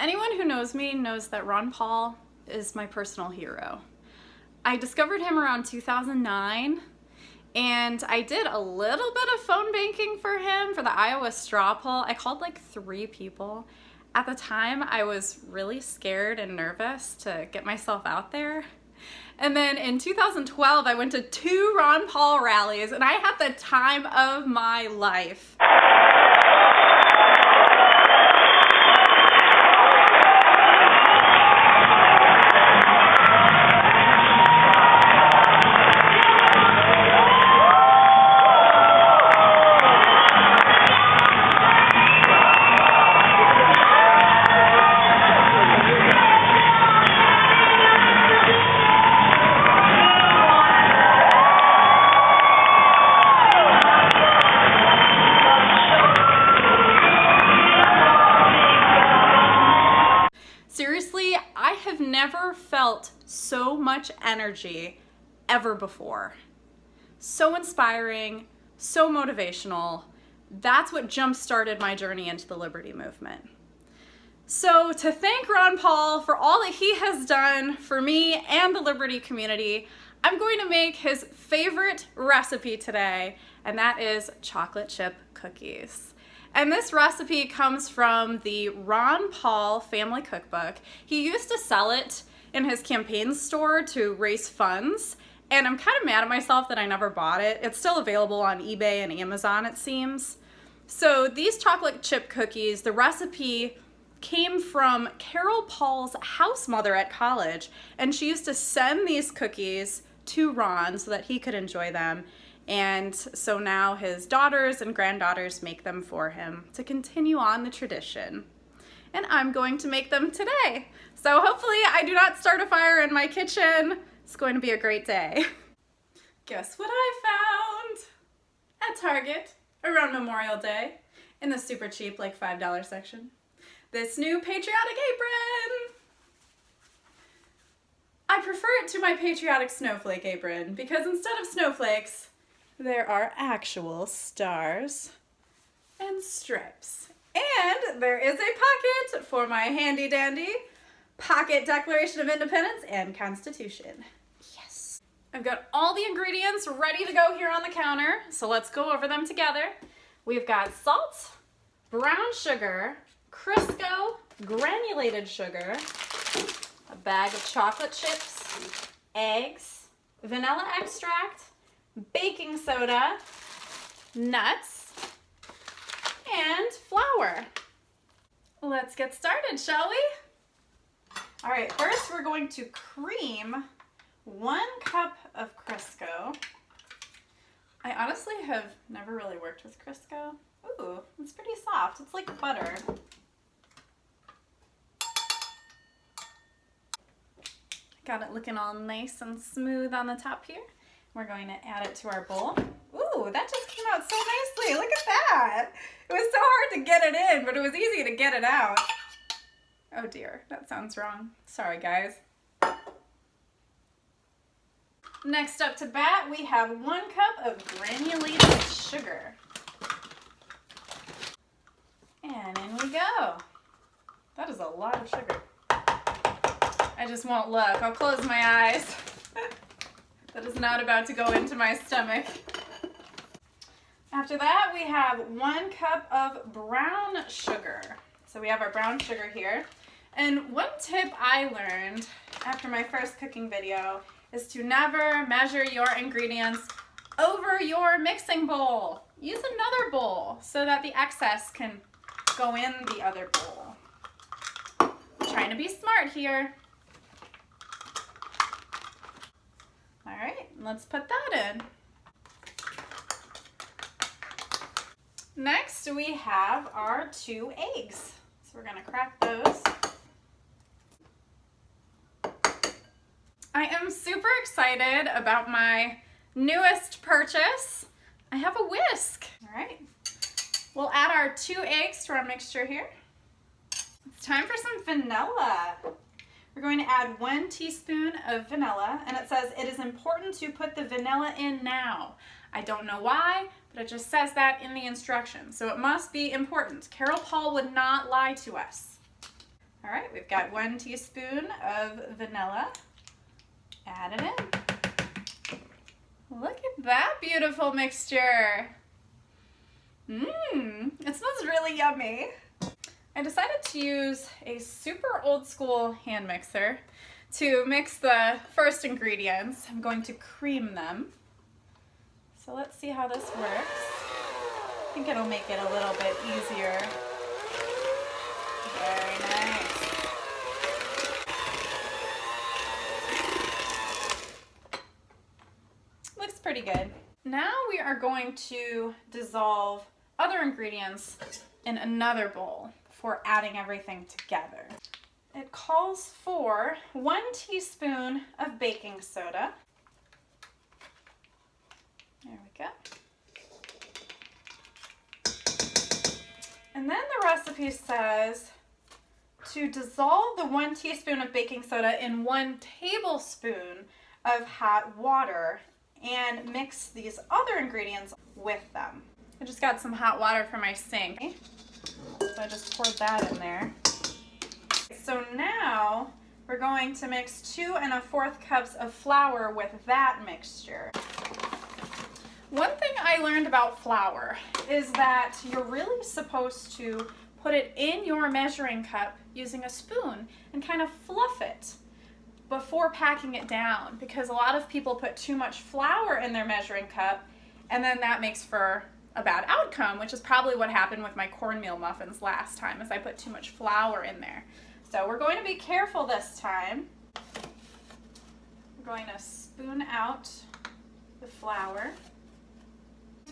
Anyone who knows me knows that Ron Paul is my personal hero. I discovered him around 2009, and I did a little bit of phone banking for him for the Iowa straw poll. I called like 3 people. At the time, I was really scared and nervous to get myself out there. And then in 2012, I went to 2 Ron Paul rallies, and I had the time of my life. Seriously, I have never felt so much energy ever before. So inspiring, so motivational. That's what jump-started my journey into the Liberty Movement. So to thank Ron Paul for all that he has done for me and the Liberty community, I'm going to make his favorite recipe today, and that is chocolate chip cookies. And this recipe comes from the Ron Paul Family Cookbook. He used to sell it in his campaign store to raise funds, and I'm kind of mad at myself that I never bought it. It's still available on eBay and Amazon, it seems. So these chocolate chip cookies, the recipe came from Carol Paul's house mother at college, and she used to send these cookies to Ron so that he could enjoy them. And so now his daughters and granddaughters make them for him to continue on the tradition. And I'm going to make them today. So hopefully I do not start a fire in my kitchen. It's going to be a great day. Guess what I found at Target around Memorial Day in the super cheap, like $5 section? This new patriotic apron. I prefer it to my patriotic snowflake apron because instead of snowflakes, there are actual stars and stripes. And there is a pocket for my handy dandy pocket Declaration of Independence and Constitution. Yes. I've got all the ingredients ready to go here on the counter, so let's go over them together. We've got salt, brown sugar, Crisco, granulated sugar, a bag of chocolate chips, eggs, vanilla extract, baking soda, nuts, and flour. Let's get started, shall we? All right, first we're going to cream 1 cup of Crisco. I honestly have never really worked with Crisco. Ooh, it's pretty soft. It's like butter. Got it looking all nice and smooth on the top here. We're going to add it to our bowl. Ooh, that just came out so nicely. Look at that. It was so hard to get it in, but it was easy to get it out. Oh dear, that sounds wrong. Sorry, guys. Next up to bat, we have 1 cup of granulated sugar. And in we go. That is a lot of sugar. I just won't look. I'll close my eyes. That is not about to go into my stomach. After that, we have 1 cup of brown sugar. So we have our brown sugar here. And one tip I learned after my first cooking video is to never measure your ingredients over your mixing bowl. Use another bowl so that the excess can go in the other bowl. I'm trying to be smart here. All right, let's put that in. Next, we have our 2 eggs. So we're gonna crack those. I am super excited about my newest purchase. I have a whisk. All right, we'll add our 2 eggs to our mixture here. It's time for some vanilla. We're going to add 1 teaspoon of vanilla, and it says it is important to put the vanilla in now. I don't know why, but it just says that in the instructions, so it must be important. Carol Paul would not lie to us. All right, we've got 1 teaspoon of vanilla. Add it in. Look at that beautiful mixture. It smells really yummy. I decided to use a super old school hand mixer to mix the first ingredients. I'm going to cream them. So let's see how this works. I think it'll make it a little bit easier. Very nice. Looks pretty good. Now we are going to dissolve other ingredients in another bowl before adding everything together. It calls for 1 teaspoon of baking soda. There we go. And then the recipe says to dissolve the 1 teaspoon of baking soda in 1 tablespoon of hot water and mix these other ingredients with them. I just got some hot water from my sink, so I just poured that in there. So now we're going to mix 2 1/4 cups of flour with that mixture. One thing I learned about flour is that you're really supposed to put it in your measuring cup using a spoon and kind of fluff it before packing it down, because a lot of people put too much flour in their measuring cup and then that makes for a bad outcome, which is probably what happened with my cornmeal muffins last time, is I put too much flour in there. So we're going to be careful this time. We're going to spoon out the flour.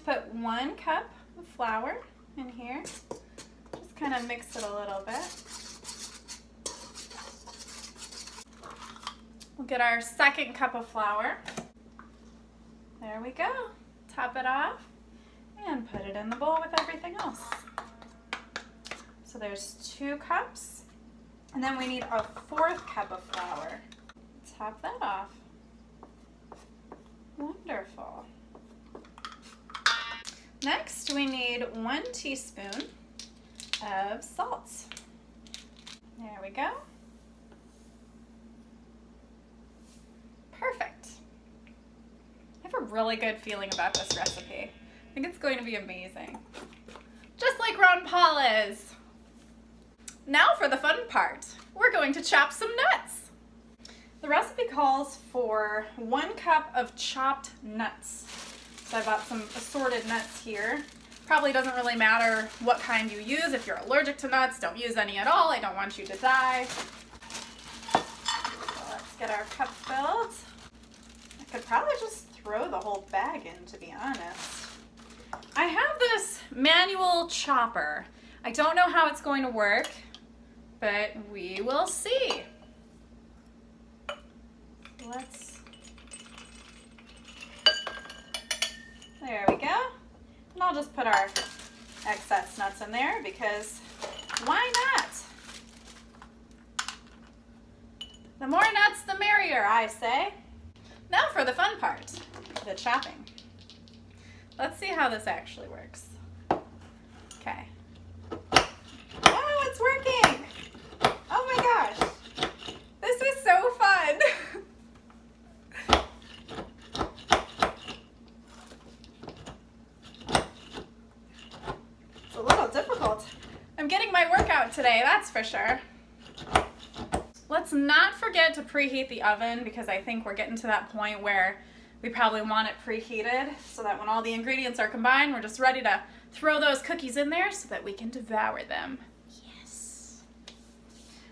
Put 1 cup of flour in here. Just kind of mix it a little bit. We'll get our 2nd cup of flour. There we go. Top it off and put it in the bowl with everything else. So there's 2 cups. And then we need a 4th cup of flour. Top that off. Wonderful. Next, we need 1 teaspoon of salt. There we go. Perfect. I have a really good feeling about this recipe. I think it's going to be amazing. Just like Ron Paul is. Now for the fun part. We're going to chop some nuts. The recipe calls for 1 cup of chopped nuts. So I bought some assorted nuts here. Probably doesn't really matter what kind you use. If you're allergic to nuts, don't use any at all. I don't want you to die. So let's get our cup filled. I could probably just throw the whole bag in, to be honest. I have this manual chopper. I don't know how it's going to work, but we will see. There we go. And I'll just put our excess nuts in there because why not? The more nuts, the merrier, I say. Now for the fun part, the chopping. Let's see how this actually works. Okay. Oh, it's working! Oh my gosh! This is so fun! It's a little difficult. I'm getting my workout today, that's for sure. Let's not forget to preheat the oven because I think we're getting to that point where we probably want it preheated so that when all the ingredients are combined, we're just ready to throw those cookies in there so that we can devour them. Yes.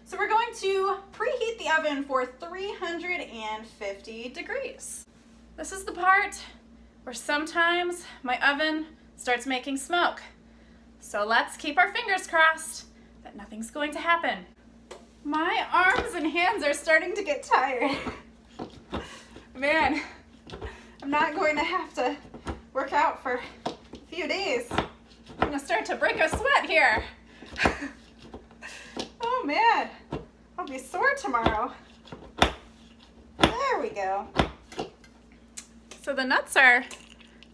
So we're going to preheat the oven for 350 degrees. This is the part where sometimes my oven starts making smoke. So let's keep our fingers crossed that nothing's going to happen. My arms and hands are starting to get tired. Man, I'm not going to have to work out for a few days. I'm gonna start to break a sweat here. Oh man, I'll be sore tomorrow. There we go. So the nuts are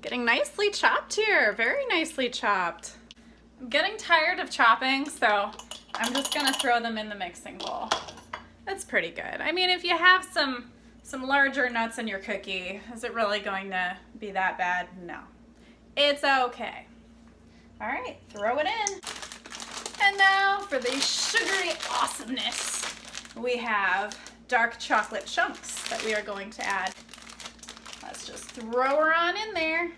getting nicely chopped here, very nicely chopped. I'm getting tired of chopping, so I'm just gonna throw them in the mixing bowl. That's pretty good. I mean, if you have some larger nuts in your cookie, is it really going to be that bad? No. It's okay. All right, throw it in. And now for the sugary awesomeness, we have dark chocolate chunks that we are going to add. Let's just throw her on in there.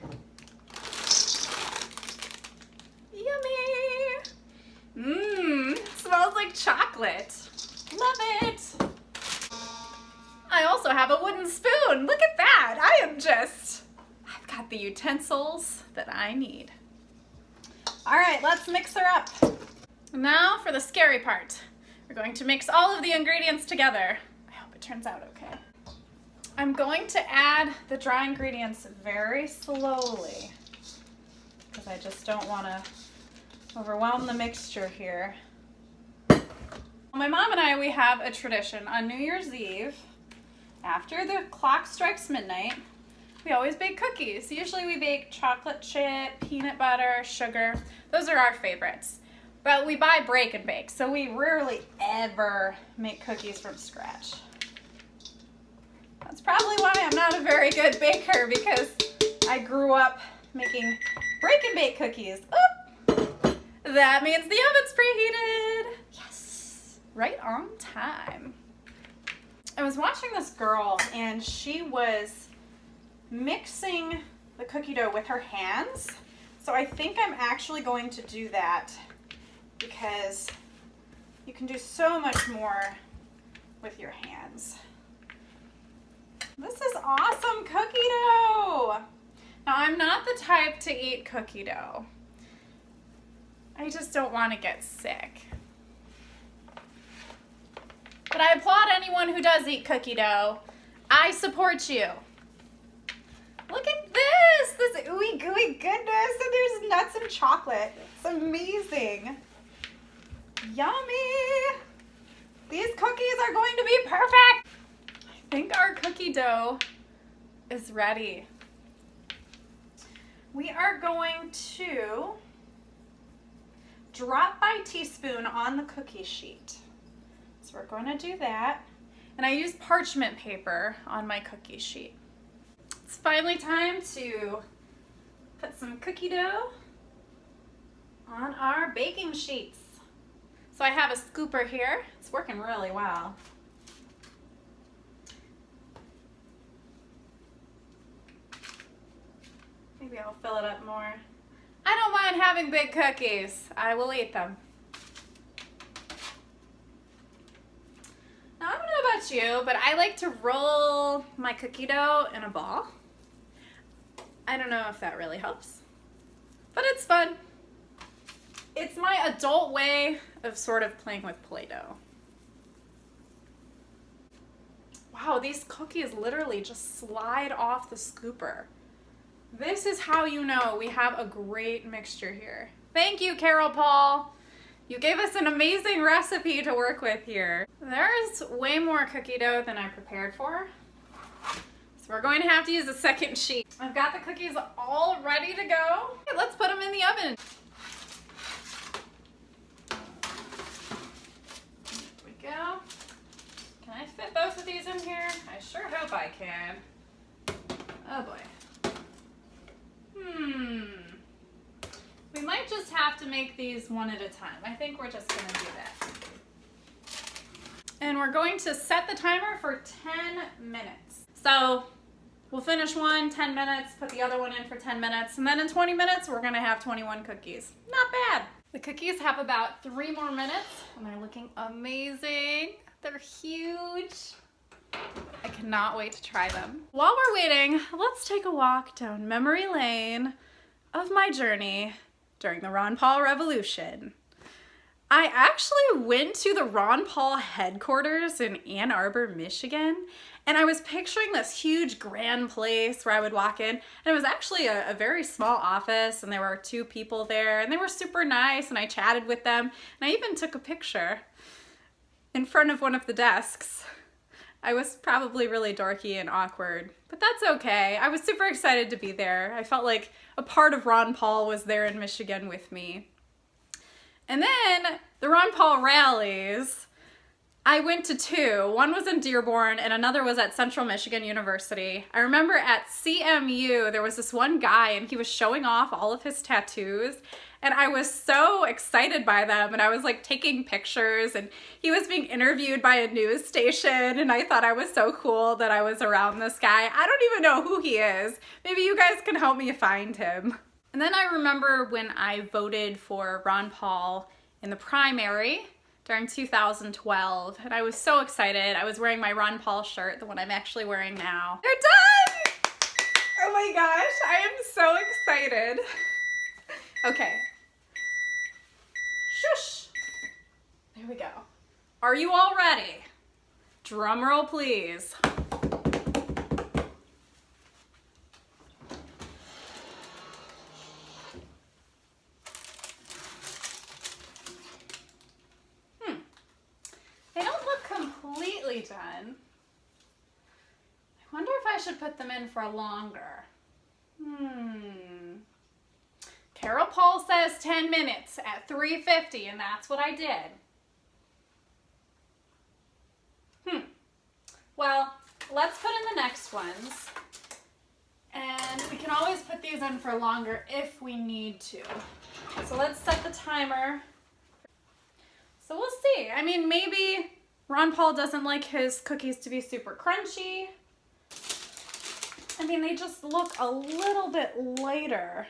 Yummy! Mmm, smells like chocolate. Love it. I also have a wooden spoon. Look at that. I've got the utensils that I need. All right, let's mix her up. Now for the scary part. We're going to mix all of the ingredients together. I hope it turns out okay. I'm going to add the dry ingredients very slowly because I just don't want to overwhelm the mixture here. My mom and I, we have a tradition on New Year's Eve. After the clock strikes midnight, we always bake cookies. Usually we bake chocolate chip, peanut butter, sugar. Those are our favorites. But we buy break and bake, so we rarely ever make cookies from scratch. That's probably why I'm not a very good baker, because I grew up making break and bake cookies. Oop! That means the oven's preheated. Yes, right on time. I was watching this girl and she was mixing the cookie dough with her hands. So I think I'm actually going to do that because you can do so much more with your hands. This is awesome cookie dough. Now I'm not the type to eat cookie dough. I just don't want to get sick. But I applaud anyone who does eat cookie dough. I support you. Look at this! This ooey gooey goodness, and there's nuts and chocolate. It's amazing. Yummy! These cookies are going to be perfect! I think our cookie dough is ready. We are going to drop by teaspoon on the cookie sheet. So we're going to do that. And I use parchment paper on my cookie sheet. It's finally time to put some cookie dough on our baking sheets. So I have a scooper here. It's working really well. Maybe I'll fill it up more. I don't mind having big cookies. I will eat them. Now, I don't know about you, but I like to roll my cookie dough in a ball. I don't know if that really helps, but it's fun. It's my adult way of sort of playing with Play-Doh. Wow, these cookies literally just slide off the scooper. This is how you know we have a great mixture here. Thank you, Carol Paul. You gave us an amazing recipe to work with here. There's way more cookie dough than I prepared for. So we're going to have to use a second sheet. I've got the cookies all ready to go. Okay, let's put them in the oven. There we go. Can I fit both of these in here? I sure hope I can. Oh boy. We might just have to make these one at a time. I think we're just gonna do that. And we're going to set the timer for 10 minutes. So we'll finish one, 10 minutes, put the other one in for 10 minutes, and then in 20 minutes, we're gonna have 21 cookies. Not bad. The cookies have about 3 more minutes, and they're looking amazing. They're huge. I cannot wait to try them. While we're waiting, let's take a walk down memory lane of my journey during the Ron Paul Revolution. I actually went to the Ron Paul headquarters in Ann Arbor, Michigan, and I was picturing this huge grand place where I would walk in, and it was actually a very small office, and there were 2 people there, and they were super nice, and I chatted with them, and I even took a picture in front of one of the desks. I was probably really dorky and awkward, but that's okay. I was super excited to be there. I felt like a part of Ron Paul was there in Michigan with me. And then The Ron Paul rallies, I went to two. One was in Dearborn and another was at Central Michigan University. I remember at CMU, there was this one guy and he was showing off all of his tattoos and I was so excited by them and I was like taking pictures and he was being interviewed by a news station and I thought I was so cool that I was around this guy. I don't even know who he is. Maybe you guys can help me find him. And then I remember when I voted for Ron Paul in the primary during 2012, and I was so excited. I was wearing my Ron Paul shirt, the one I'm actually wearing now. They're done! Oh my gosh, I am so excited. Okay. Shush. There we go. Are you all ready? Drum roll, please. They don't look completely done. I wonder if I should put them in for longer. Carol Paul says 10 minutes at 350, and that's what I did. Well, let's put in the next ones. And we can always put these in for longer if we need to. So let's set the timer. So we'll see. I mean, maybe Ron Paul doesn't like his cookies to be super crunchy. I mean, they just look a little bit lighter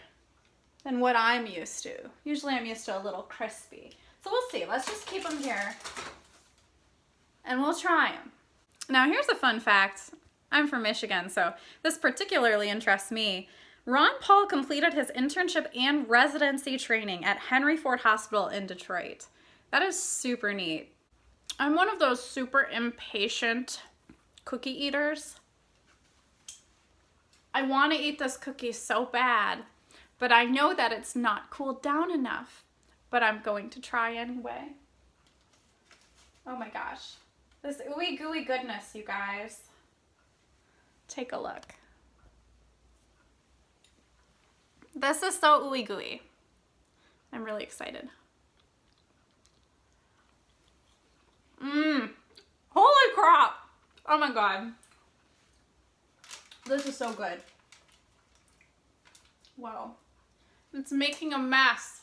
than what I'm used to. Usually I'm used to a little crispy. So we'll see. Let's just keep them here and we'll try them. Now here's a fun fact. I'm from Michigan, so this particularly interests me. Ron Paul completed his internship and residency training at Henry Ford Hospital in Detroit. That is super neat. I'm one of those super impatient cookie eaters. I want to eat this cookie so bad, but I know that it's not cooled down enough, but I'm going to try anyway. Oh my gosh. This ooey gooey goodness, you guys. Take a look. This is so ooey gooey. I'm really excited. Holy crap! Oh my god. This is so good. Wow. It's making a mess.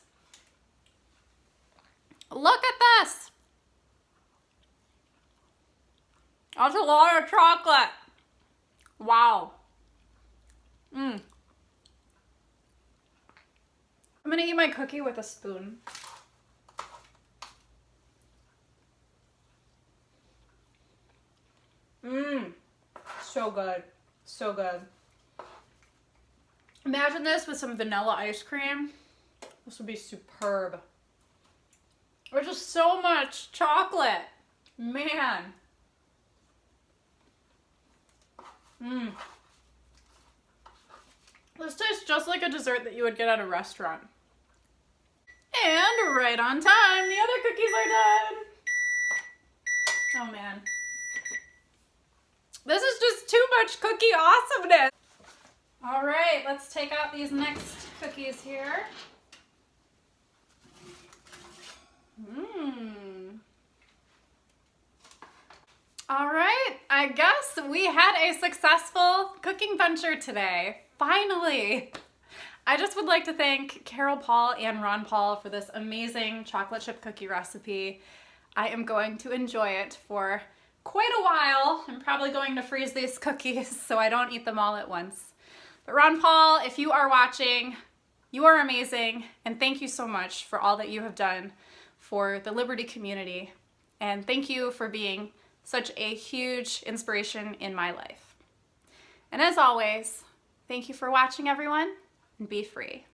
Look at this! That's a lot of chocolate. Wow. I'm gonna eat my cookie with a spoon. So good. So good. Imagine this with some vanilla ice cream. This would be superb. There's just so much chocolate. Man. This tastes just like a dessert that you would get at a restaurant. And right on time, the other cookies are done. Oh man. This is just too much cookie awesomeness. All right, let's take out these next cookies here. All right, I guess we had a successful cooking venture today. Finally. I just would like to thank Carol Paul and Ron Paul for this amazing chocolate chip cookie recipe. I am going to enjoy it for quite a while. I'm probably going to freeze these cookies so I don't eat them all at once. But Ron Paul, if you are watching, you are amazing, and thank you so much for all that you have done for the Liberty community. And thank you for being such a huge inspiration in my life. And as always, thank you for watching, everyone, and be free.